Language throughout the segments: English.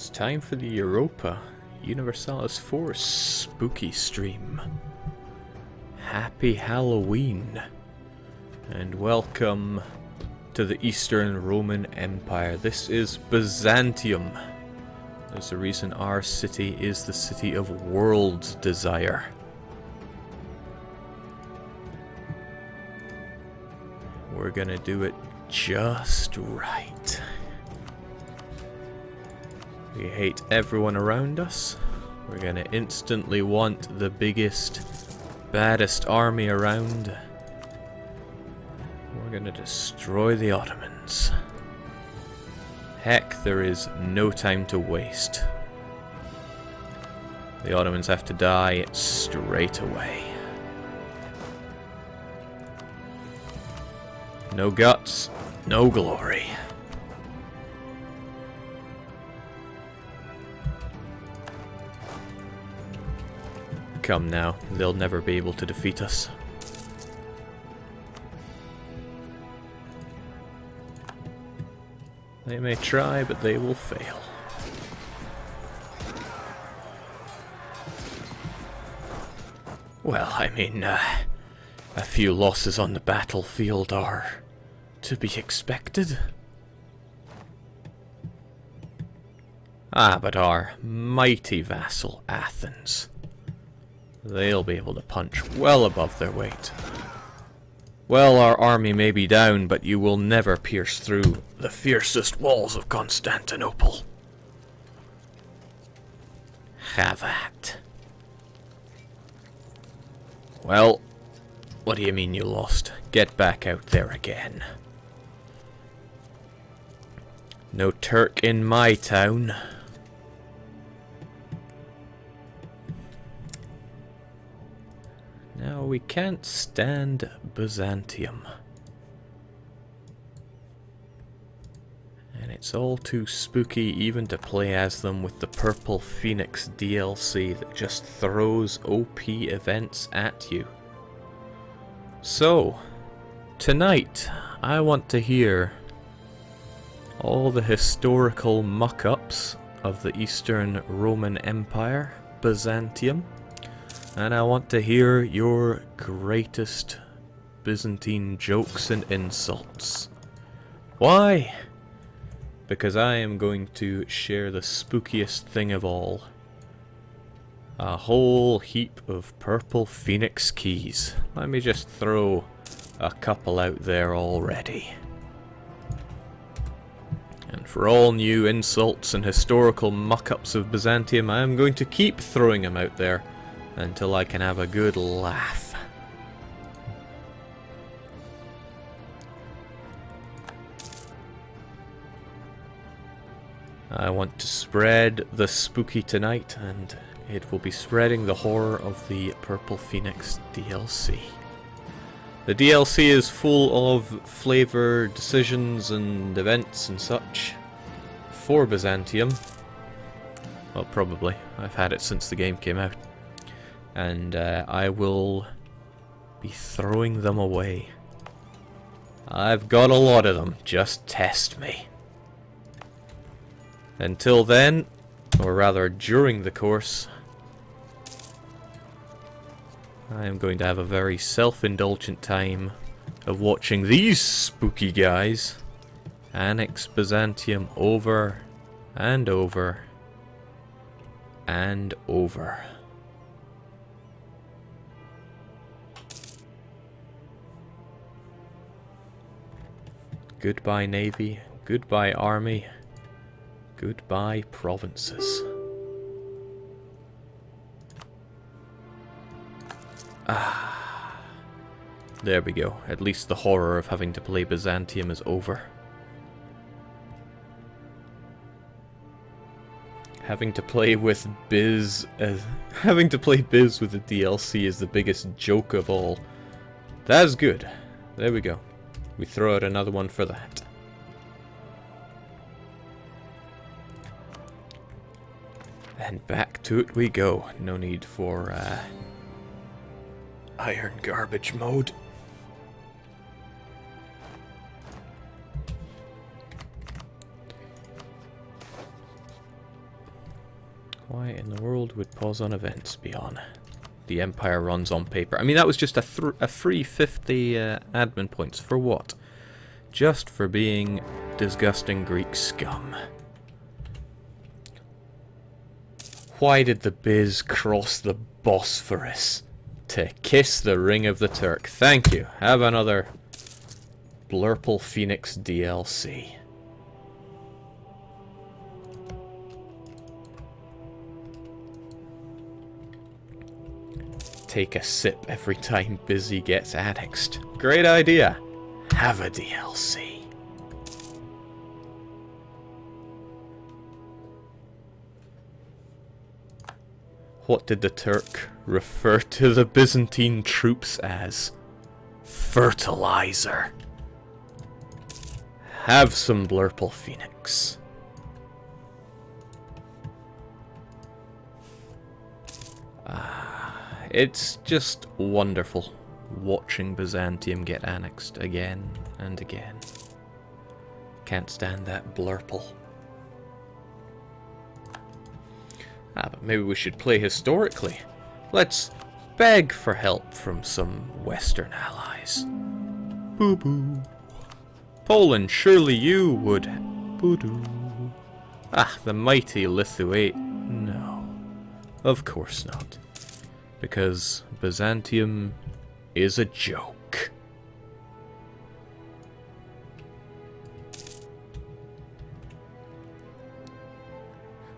It's time for the Europa Universalis Force spooky stream. Happy Halloween and welcome to the Eastern Roman Empire. This is Byzantium. There's a reason our city is the city of world desire. We're gonna do it just right. We hate everyone around us. We're gonna instantly want the biggest, baddest army around. We're gonna destroy the Ottomans. Heck, there is no time to waste. The Ottomans have to die straight away. No guts, no glory. Come now, they'll never be able to defeat us. They may try, but they will fail. Well, I mean, a few losses on the battlefield are to be expected. Ah, but our mighty vassal, Athens, they'll be able to punch well above their weight. Well, our army may be down, but you will never pierce through the fiercest walls of Constantinople. Have at. Well, what do you mean you lost? Get back out there again. No Turk in my town. Now, we can't stand Byzantium. And it's all too spooky even to play as them with the Purple Phoenix DLC that just throws OP events at you. So, tonight, I want to hear all the historical muck-ups of the Eastern Roman Empire, Byzantium. And I want to hear your greatest Byzantine jokes and insults. Why? Because I am going to share the spookiest thing of all. A whole heap of Purple Phoenix keys. Let me just throw a couple out there already. And for all new insults and historical muck-ups of Byzantium, I am going to keep throwing them out there until I can have a good laugh. I want to spread the spooky tonight, and it will be spreading the horror of the Purple Phoenix DLC. The DLC is full of flavor decisions and events and such for Byzantium. Well, probably. I've had it since the game came out. And I will be throwing them away. I've got a lot of them. Just test me. Until then, or rather during the course, I am going to have a very self-indulgent time of watching these spooky guys annex Byzantium over and over and over. Goodbye Navy, goodbye Army, goodbye provinces. Ah, there we go. At least the horror of having to play Byzantium is over. Having to play with Biz with the DLC is the biggest joke of all. That's good. There we go. We throw out another one for that. And back to it we go. No need for iron garbage mode. Why in the world would pause on events be on? The Empire runs on paper. I mean, that was just a free 50 admin points. For what? Just for being disgusting Greek scum. Why did the Biz cross the Bosphorus? To kiss the ring of the Turk. Thank you. Have another Blurple Phoenix DLC. Take a sip every time Busy gets annexed. Great idea. Have a DLC. What did the Turk refer to the Byzantine troops as? Fertilizer. Have some Blurple Phoenix. It's just wonderful watching Byzantium get annexed again and again. Can't stand that Blurple. But maybe we should play historically. Let's beg for help from some Western allies. Boo-boo. Poland, surely you would... Boo-doo. The mighty Lithuania. No. Of course not. Because Byzantium is a joke.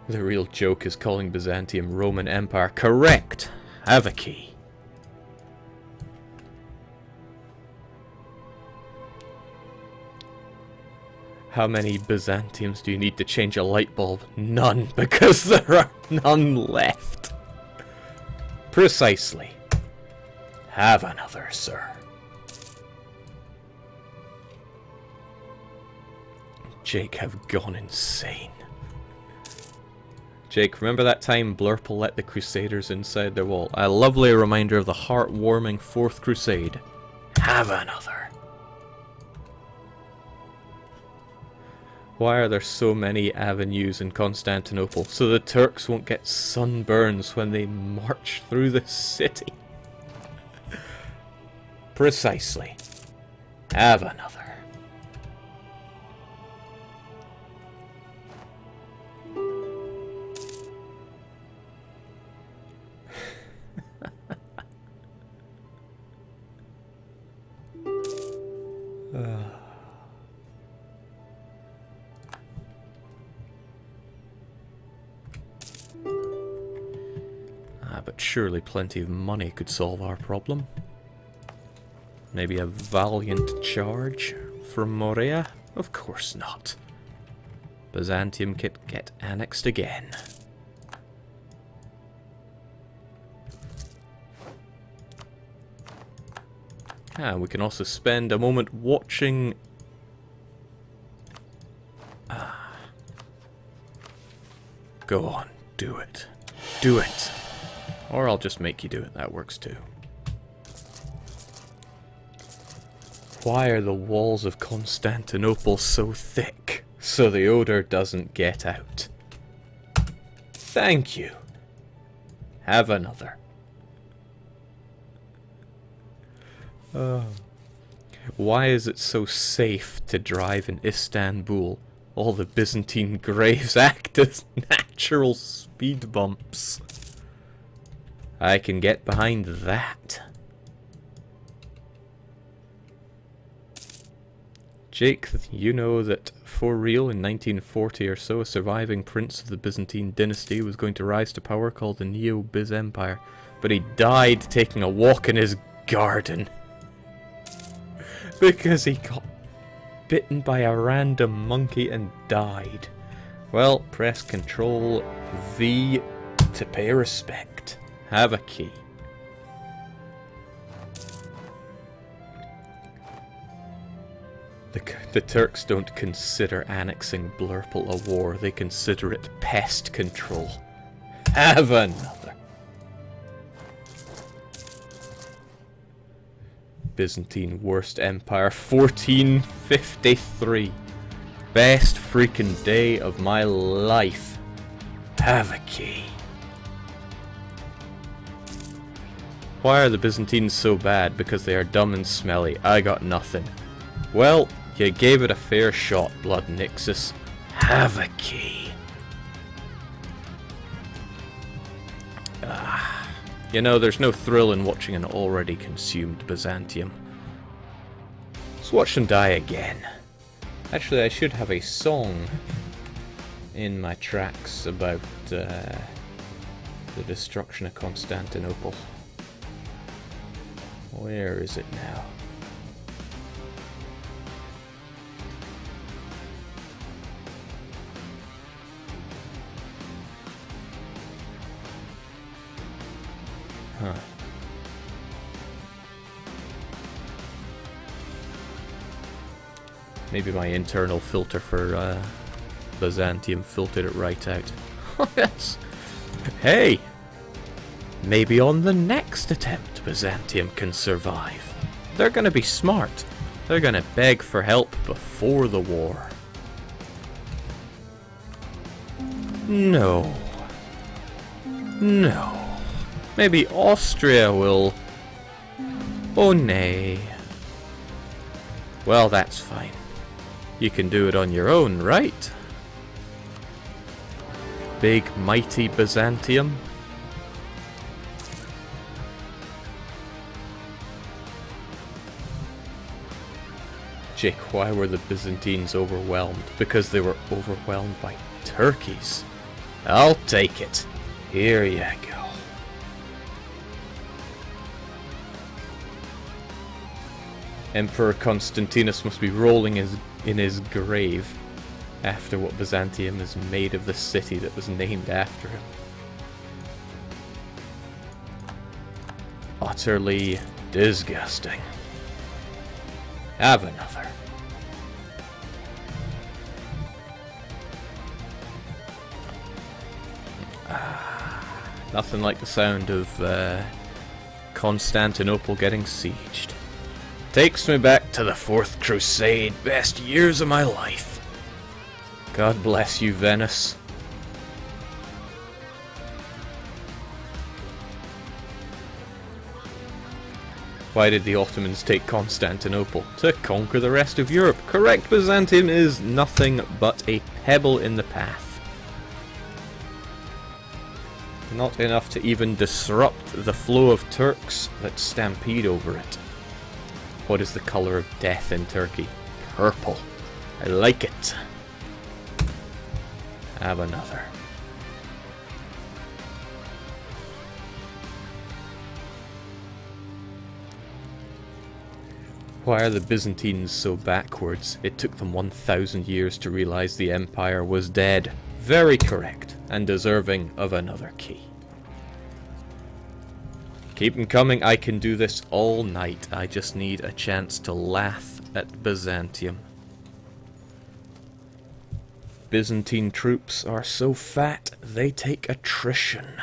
The real joke is calling Byzantium Roman Empire. Correct! Have a key. How many Byzantiums do you need to change a light bulb? None, because there are none left. Precisely. Have another, sir. Jake have gone insane. Jake, remember that time Blurple let the Crusaders inside their wall? A lovely reminder of the heartwarming Fourth Crusade. Have another. Why are there so many avenues in Constantinople? So the Turks won't get sunburns when they march through the city. Precisely. Have another. But surely plenty of money could solve our problem. Maybe a valiant charge from Morea? Of course not. Byzantium could get annexed again. We can also spend a moment watching... Go on, do it. Do it. Or I'll just make you do it, that works too. Why are the walls of Constantinople so thick, so the odor doesn't get out? Thank you. Have another. Why is it so safe to drive in Istanbul? All the Byzantine graves act as natural speed bumps. I can get behind that. Jake, you know that for real in 1940 or so, a surviving prince of the Byzantine dynasty was going to rise to power called the Neo-Biz Empire, but he died taking a walk in his garden. Because he got bitten by a random monkey and died. Well, press Ctrl V to pay respect. Have a key. The Turks don't consider annexing Blurple a war, they consider it pest control. Have another. Byzantine worst empire, 1453. Best freaking day of my life. Have a key. Why are the Byzantines so bad? Because they are dumb and smelly. I got nothing. Well, you gave it a fair shot, Blood Nixus. Have a key. You know, there's no thrill in watching an already consumed Byzantium. Let's watch them die again. Actually, I should have a song in my tracks about the destruction of Constantinople. Where is it now? Huh. Maybe my internal filter for Byzantium filtered it right out. Yes. Hey! Maybe on the next attempt Byzantium can survive. They're gonna be smart. They're gonna beg for help before the war. No. No. Maybe Austria will... Oh nay. Well, that's fine. You can do it on your own, right? Big mighty Byzantium. Jake, why were the Byzantines overwhelmed? Because they were overwhelmed by turkeys. I'll take it. Here you go. Emperor Constantinus must be rolling in his grave after what Byzantium has made of the city that was named after him. Utterly disgusting. Have another. Nothing like the sound of Constantinople getting sieged. Takes me back to the Fourth Crusade, best years of my life. God bless you, Venice. Why did the Ottomans take Constantinople? To conquer the rest of Europe. Correct, Byzantium is nothing but a pebble in the path. Not enough to even disrupt the flow of Turks that stampede over it. What is the colour of death in Turkey? Purple. I like it. Have another. Why are the Byzantines so backwards? It took them 1,000 years to realise the empire was dead. Very correct, and deserving of another key. Keep them coming, I can do this all night. I just need a chance to laugh at Byzantium. Byzantine troops are so fat, they take attrition.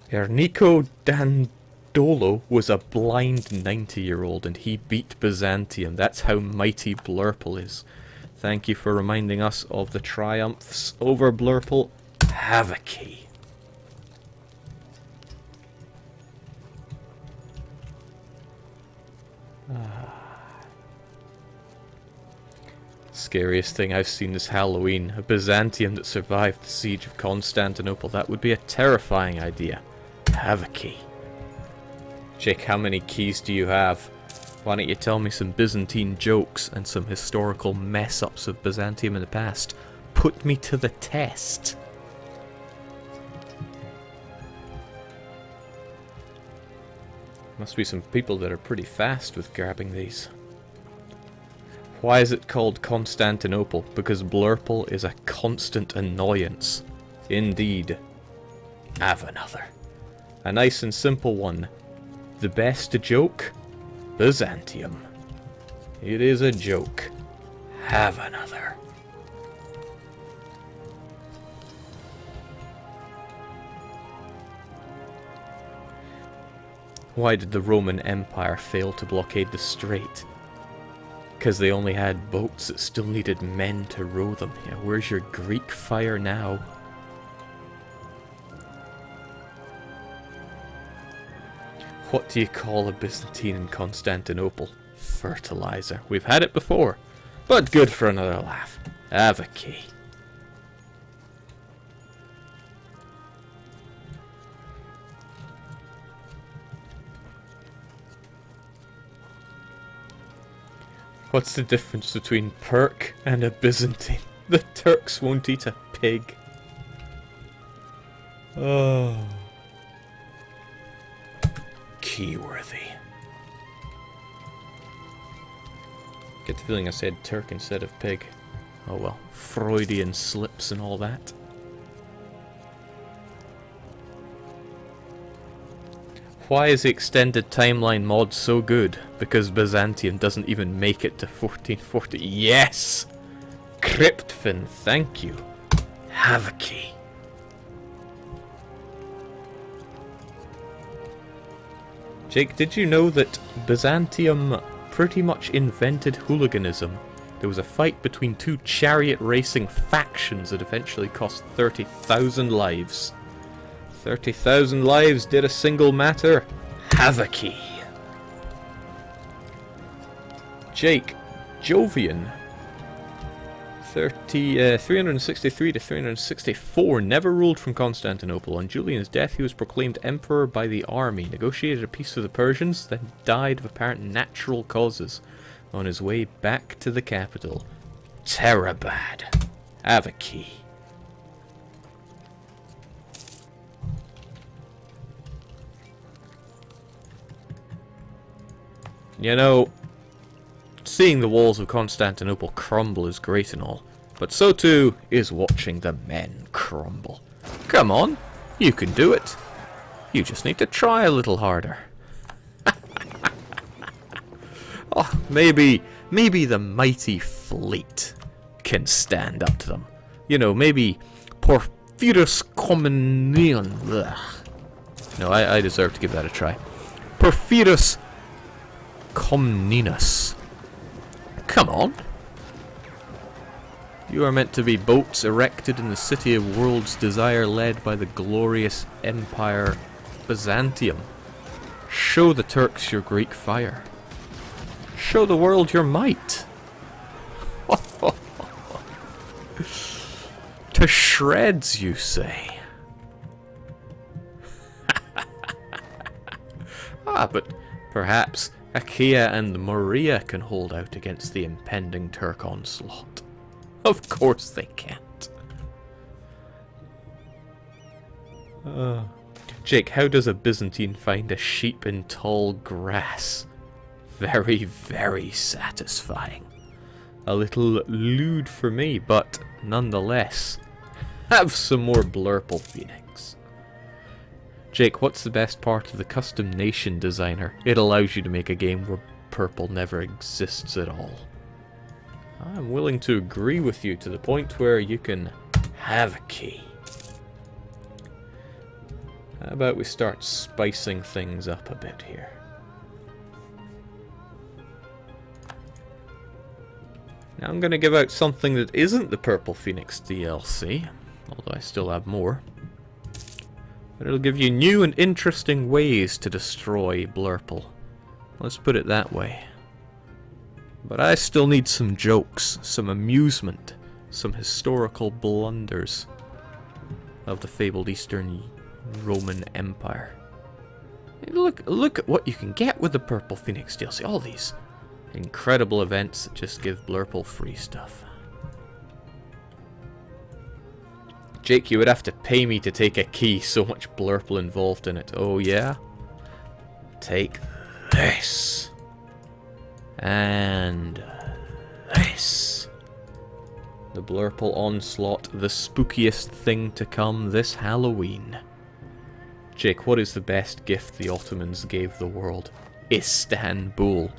Ernico Dandolo was a blind 90-year-old and he beat Byzantium. That's how mighty Blurple is. Thank you for reminding us of the triumphs over Blurple. Have a key. Scariest thing I've seen this Halloween. A Byzantium that survived the siege of Constantinople. That would be a terrifying idea. Have a key. Jake, how many keys do you have? Why don't you tell me some Byzantine jokes and some historical mess-ups of Byzantium in the past? Put me to the test. Must be some people that are pretty fast with grabbing these. Why is it called Constantinople? Because Blurple is a constant annoyance. Indeed. Have another. A nice and simple one. The best joke? Byzantium. It is a joke. Have another. Why did the Roman Empire fail to blockade the strait? Because they only had boats that still needed men to row them. Yeah, where's your Greek fire now? What do you call a Byzantine in Constantinople? Fertilizer. We've had it before, but good for another laugh. Have a key. What's the difference between Perk and a Byzantine? The Turks won't eat a pig. Oh. Keyworthy. Get the feeling I said Turk instead of pig. Oh well. Freudian slips and all that. Why is the extended timeline mod so good? Because Byzantium doesn't even make it to 1440. Yes! Cryptfin, thank you. Have a key. Jake, did you know that Byzantium pretty much invented hooliganism? There was a fight between two chariot racing factions that eventually cost 30,000 lives. 30,000 lives did a single matter. Have a key. Jake, Jovian, 363 to 364, never ruled from Constantinople. On Julian's death, he was proclaimed emperor by the army, negotiated a peace with the Persians, then died of apparent natural causes on his way back to the capital. Terabad. Have a key. You know, seeing the walls of Constantinople crumble is great and all, but so too is watching the men crumble. Come on, you can do it. You just need to try a little harder. Oh, maybe the mighty fleet can stand up to them. You know, maybe Porphyros Comnenion. No, I deserve to give that a try. Porphyros Comnenus. Come on. You are meant to be boats erected in the city of world's desire, led by the glorious empire Byzantium. Show the Turks your Greek fire. Show the world your might. To shreds, you say? But perhaps Achaia and Morea can hold out against the impending Turk onslaught. Of course they can't. Jake, how does a Byzantine find a sheep in tall grass? Very, very satisfying. A little lewd for me, but nonetheless. Have some more Blurple Phoenix. Jake, what's the best part of the custom nation designer? It allows you to make a game where purple never exists at all. I'm willing to agree with you to the point where you can have a key. How about we start spicing things up a bit here? Now I'm going to give out something that isn't the Purple Phoenix DLC, although I still have more. But it'll give you new and interesting ways to destroy Blurple. Let's put it that way. But I still need some jokes, some amusement, some historical blunders of the fabled Eastern Roman Empire. Look at what you can get with the Purple Phoenix DLC. All these incredible events that just give Blurple free stuff. Jake, you would have to pay me to take a key, so much Blurple involved in it. Oh yeah? Take this. And this. The Blurple Onslaught, the spookiest thing to come this Halloween. Jake, what is the best gift the Ottomans gave the world? Istanbul.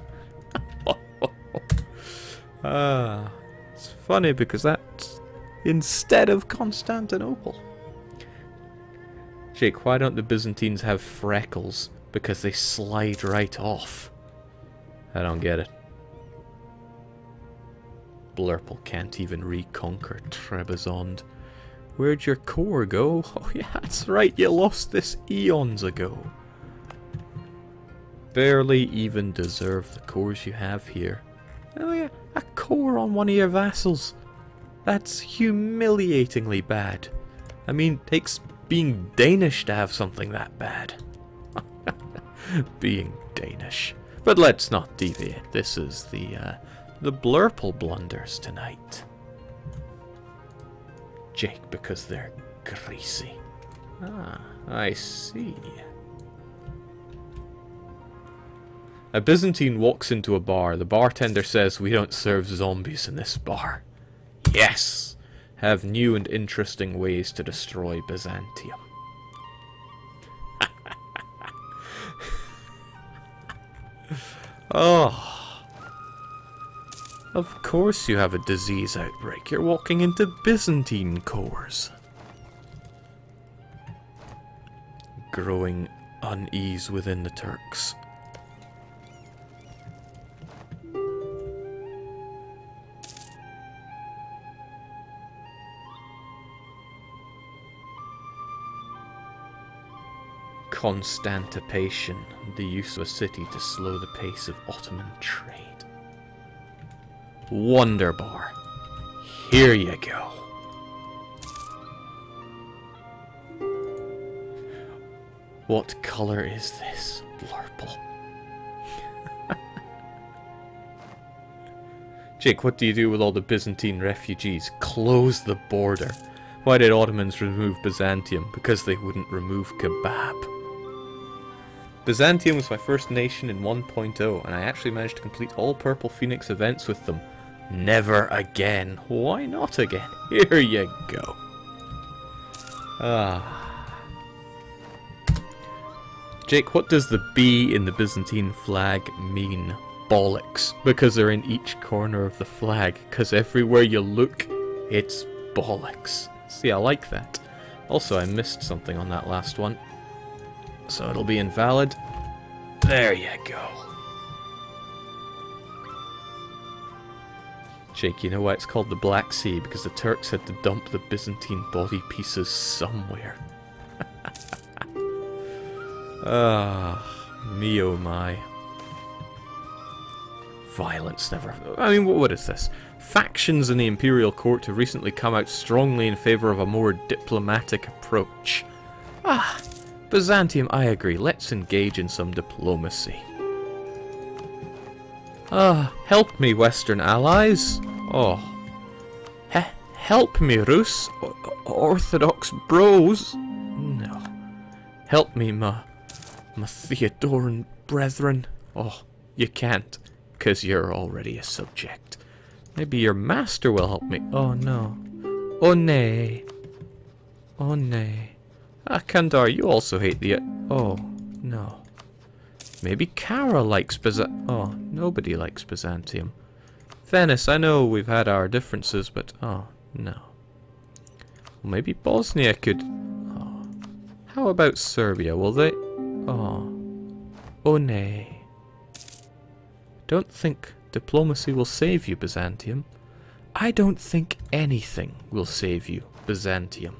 It's funny because that's instead of Constantinople. Jake, why don't the Byzantines have freckles? Because they slide right off. I don't get it. Blurple can't even reconquer Trebizond. Where'd your core go? Oh yeah, that's right, you lost this eons ago. barely even deserve the cores you have here. Oh yeah, a core on one of your vassals. That's humiliatingly bad. I mean, it takes being Danish to have something that bad. Being Danish. But let's not deviate. This is the blurple blunders tonight. Jake, because they're greasy. Ah, I see. A Byzantine walks into a bar. The bartender says, "We don't serve zombies in this bar." Yes! Have new and interesting ways to destroy Byzantium. Oh. Of course you have a disease outbreak. You're walking into Byzantine cores. Growing unease within the Turks. Constantipation, the use of a city to slow the pace of Ottoman trade. Wonderbar. Here you go. What color is this, Blurple? Jake, what do you do with all the Byzantine refugees? Close the border. Why did Ottomans remove Byzantium? Because they wouldn't remove kebab. Byzantium was my first nation in 1.0, and I actually managed to complete all Purple Phoenix events with them. Never again. Why not again? Here you go. Jake, what does the B in the Byzantine flag mean? Bollocks. Because they're in each corner of the flag. Because everywhere you look, it's bollocks. See, I like that. Also, I missed something on that last one. So it'll be invalid. There you go. Jake, you know why it's called the Black Sea? Because the Turks had to dump the Byzantine body pieces somewhere. Me oh my. Violence never... I mean, what is this? Factions in the Imperial Court have recently come out strongly in favour of a more diplomatic approach. Byzantium, I agree. Let's engage in some diplomacy. Help me, Western allies. Help me, Rus. Orthodox bros. No. Help me, my Theodoran brethren. You can't, 'cause you're already a subject. Maybe your master will help me. Oh, no. Oh, nay. Oh, nay. Kandar, you also hate the... Oh, no. Maybe Kara likes Oh, nobody likes Byzantium. Venice, I know we've had our differences, but... Oh, no. Well, maybe Bosnia could... Oh. How about Serbia? Will they... Oh. Oh, nay. Don't think diplomacy will save you, Byzantium. I don't think anything will save you, Byzantium.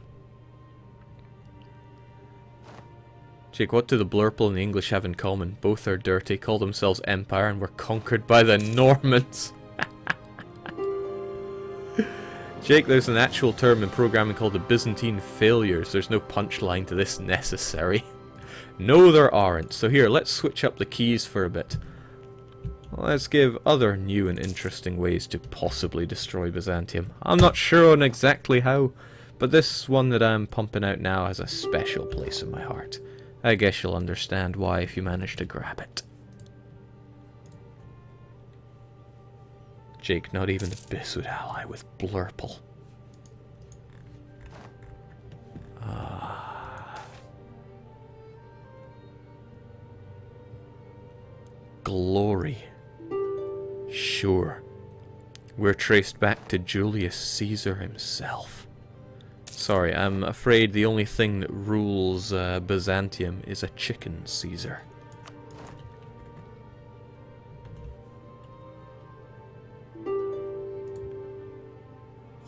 Jake, what do the Blurple and the English have in common? Both are dirty, call themselves Empire, and were conquered by the Normans. Jake, there's an actual term in programming called the Byzantine failures. There's no punchline to this necessary. No, there aren't. So here, let's switch up the keys for a bit. Let's give other new and interesting ways to possibly destroy Byzantium. I'm not sure on exactly how, but this one that I'm pumping out now has a special place in my heart. I guess you'll understand why if you manage to grab it. Jake, not even the Bis would ally with Blurple. Glory. Sure. We're traced back to Julius Caesar himself. Sorry, I'm afraid the only thing that rules Byzantium is a chicken Caesar.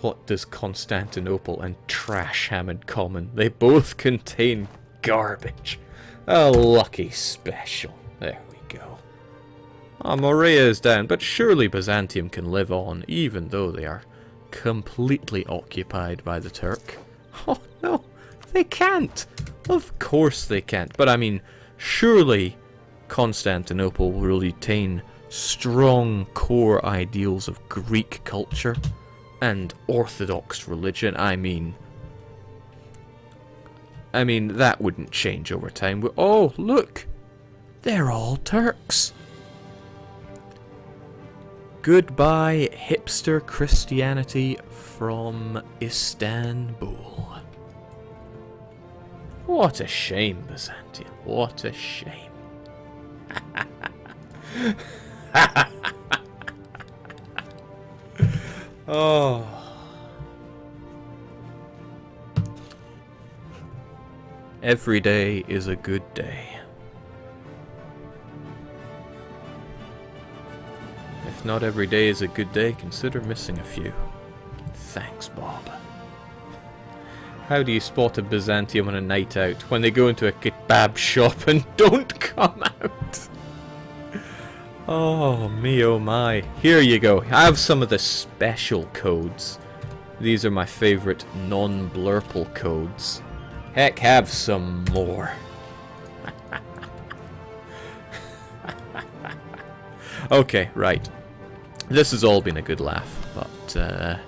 What does Constantinople and trash have in common? They both contain garbage. A lucky special. There we go. Ah, Morea is down, but surely Byzantium can live on, even though they are completely occupied by the Turk. Oh no, they can't! Of course they can't, but I mean, surely Constantinople will retain strong core ideals of Greek culture and Orthodox religion. I mean, that wouldn't change over time. Oh, look! They're all Turks! Goodbye, hipster Christianity from Istanbul. What a shame, Byzantium. What a shame. Oh. Every day is a good day. If not every day is a good day, consider missing a few. Thanks, Bob. How do you spot a Byzantium on a night out when they go into a kebab shop and don't come out? Oh, me oh my. Here you go. I have some of the special codes. These are my favourite non-blurple codes. Heck, have some more. Okay, right. This has all been a good laugh, but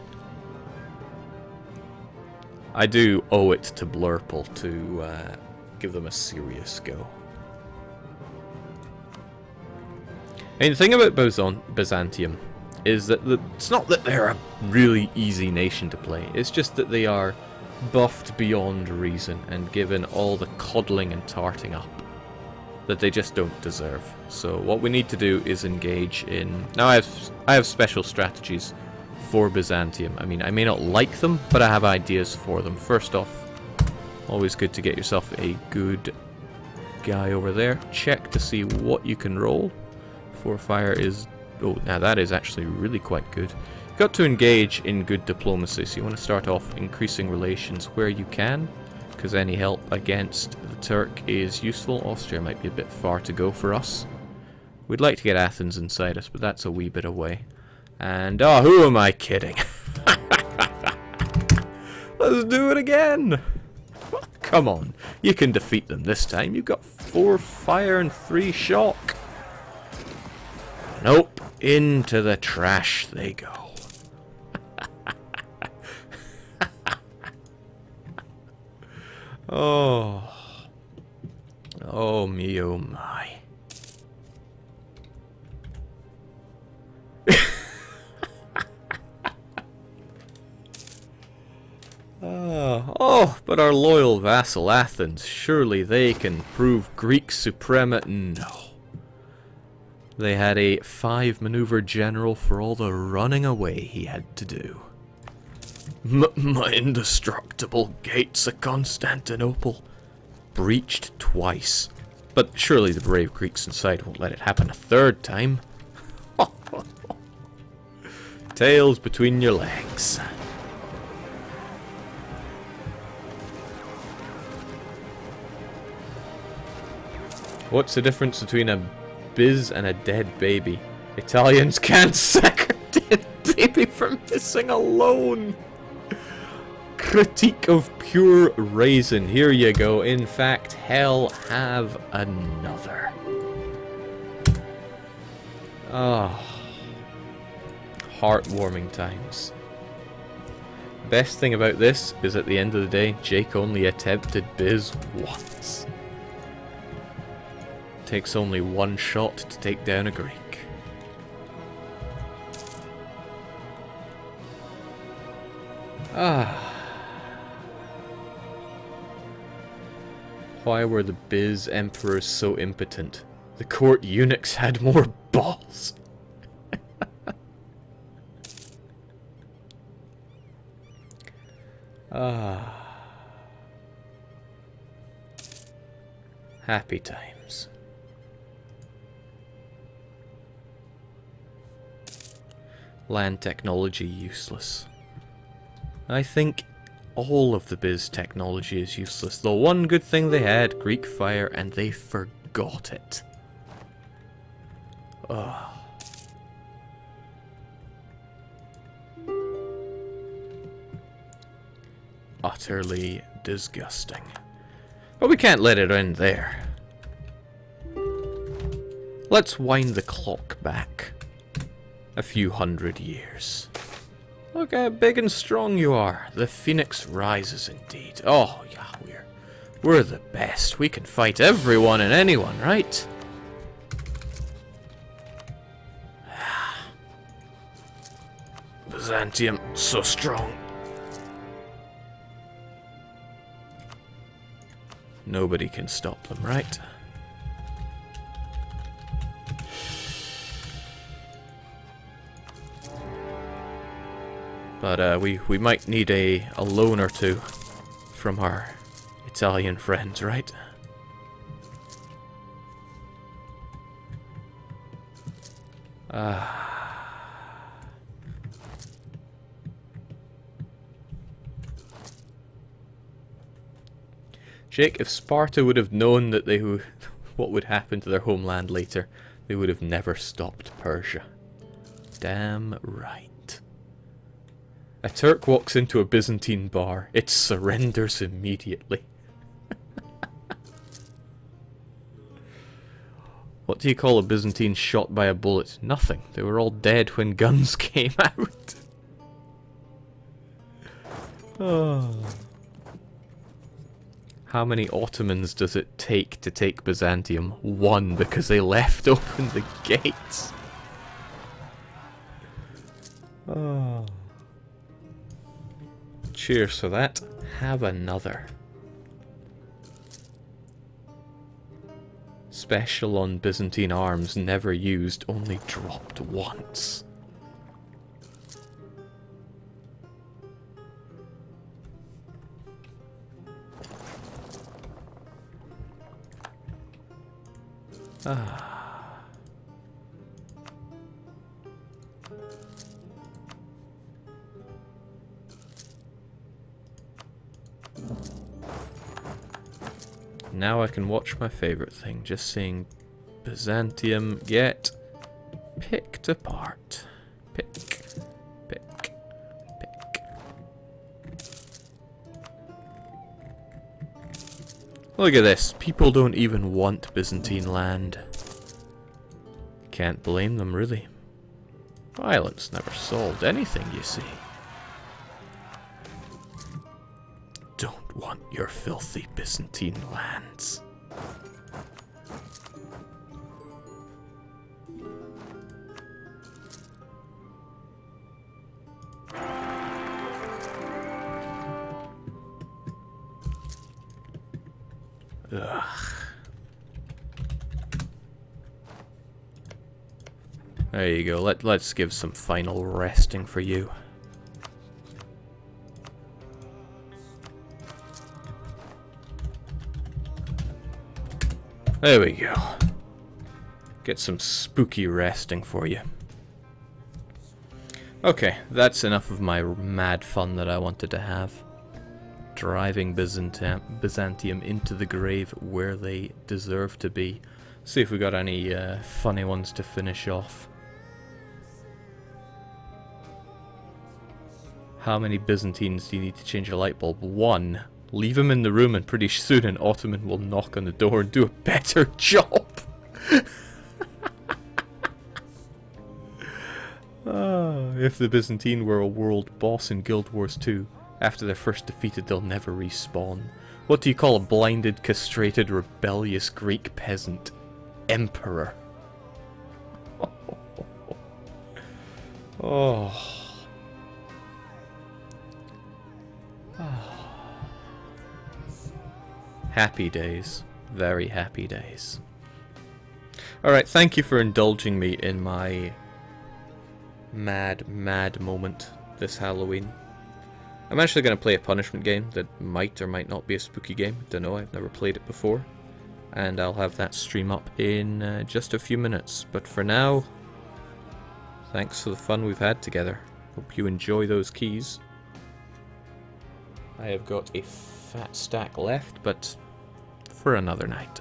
I do owe it to Blurple to give them a serious go. I mean, the thing about Byzantium is that it's not that they're a really easy nation to play, it's just that they are buffed beyond reason and given all the coddling and tarting up that they just don't deserve. So what we need to do is engage in... Now I have special strategies for Byzantium. I mean, I may not like them, but I have ideas for them. First off, always good to get yourself a good guy over there. Check to see what you can roll. For fire is... Oh, now that is actually really quite good. You've got to engage in good diplomacy, so you want to start off increasing relations where you can, because any help against the Turk is useful. Austria might be a bit far to go for us. We'd like to get Athens inside us, but that's a wee bit away. And, oh, who am I kidding? Let's do it again! Come on, you can defeat them this time. You've got 4 fire and 3 shock. Nope, into the trash they go. Oh. Oh me, oh my. Oh, but our loyal vassal Athens, surely they can prove Greek supremacy. No. They had a 5-maneuver general for all the running away he had to do. My indestructible gates of Constantinople breached twice. But surely the brave Greeks inside won't let it happen a 3rd time. Tails between your legs. What's the difference between a biz and a dead baby? Italians can't sack a dead baby for missing alone. Critique of pure raisin. Here you go. In fact, hell, have another. Ah, heartwarming times. Best thing about this is at the end of the day, Jake only attempted biz once. Takes only 1 shot to take down a Greek. Ah. Why were the Biz emperors so impotent? The court eunuchs had more balls. Ah. Happy times. Land technology useless. I think all of the Biz technology is useless. The one good thing they had, Greek fire, and they forgot it. Ugh. Utterly disgusting. But we can't let it end there. Let's wind the clock back a few hundred years. Look how big and strong you are. The phoenix rises indeed. Oh yeah, we're the best. We can fight everyone and anyone, right? Byzantium, so strong. Nobody can stop them, right? But we might need a loan or two from our Italian friends, right? Jake, if Sparta would have known that what would happen to their homeland later, they would have never stopped Persia. Damn right. A Turk walks into a Byzantine bar, it surrenders immediately. What do you call a Byzantine shot by a bullet? Nothing. They were all dead when guns came out. Oh. How many Ottomans does it take to take Byzantium? One, because they left open the gates. Oh. Cheers for that. Have another. Special on Byzantine arms, never used, only dropped once. Ah. Now I can watch my favorite thing, just seeing Byzantium get picked apart. Pick, pick, pick. Look at this. People don't even want Byzantine land. Can't blame them, really. Violence never solved anything, you see. Don't want your filthy Byzantine lands. Ugh. There you go. Let's give some final resting for you. There we go. Get some spooky resting for you. Okay, that's enough of my mad fun that I wanted to have. Driving Byzantium into the grave where they deserve to be. See if we got any funny ones to finish off. How many Byzantines do you need to change a light bulb? One. Leave him in the room and pretty soon an Ottoman will knock on the door and do a better job. If the Byzantine were a world boss in Guild Wars 2, after they're first defeated they'll never respawn. What do you call a blinded, castrated, rebellious Greek peasant? Emperor. Oh. Happy days. Very happy days. Alright, thank you for indulging me in my mad moment this Halloween. I'm actually going to play a punishment game that might or might not be a spooky game. Don't know, I've never played it before. And I'll have that stream up in just a few minutes. But for now, thanks for the fun we've had together. Hope you enjoy those keys. I have got a fat stack left, but for another night.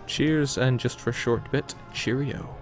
Cheers, and just for a short bit, cheerio.